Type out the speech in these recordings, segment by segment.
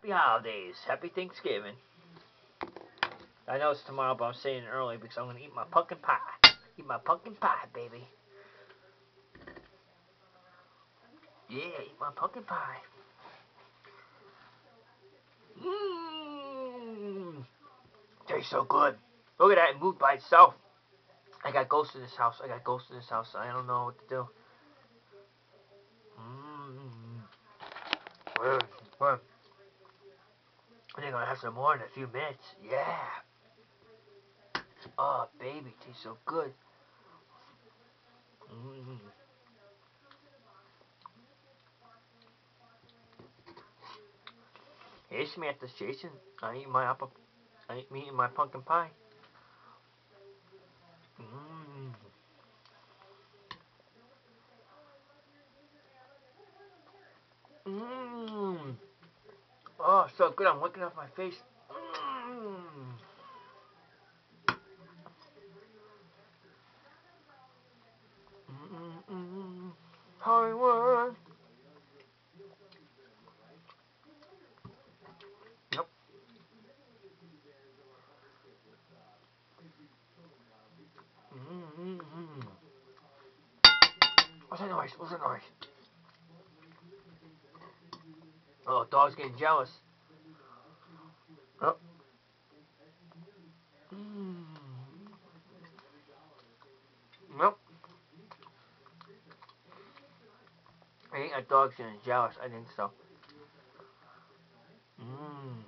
Happy holidays. Happy Thanksgiving. I know it's tomorrow, but I'm saying it early because I'm going to eat my pumpkin pie. Eat my pumpkin pie, baby. Yeah, eat my pumpkin pie. Mmm. Tastes so good. Look at that. It moved by itself. I got ghosts in this house. I don't know what to do. Mmm. Well, I think I'm going to have some more in a few minutes. Yeah. Oh, baby. Tastes so good. Mmm. Hey, Samantha, Jason. I eat my apple. I eat my pumpkin pie. Mmm. Mmm. Oh, so good. I'm licking off my face. Mmm. Mmm. Hollywood. Yep. Mmm. What's that noise? What's that noise? Oh, dog's getting jealous. Oh. Mmm. Nope. I think that dog's getting jealous. I think so. Mmm.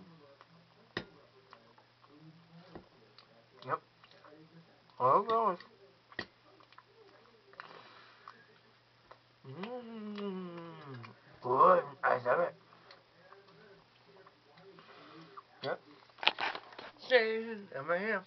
Yep. Oh, gosh. Mmm. Good. I love it. Yep. Jason, I'm right here.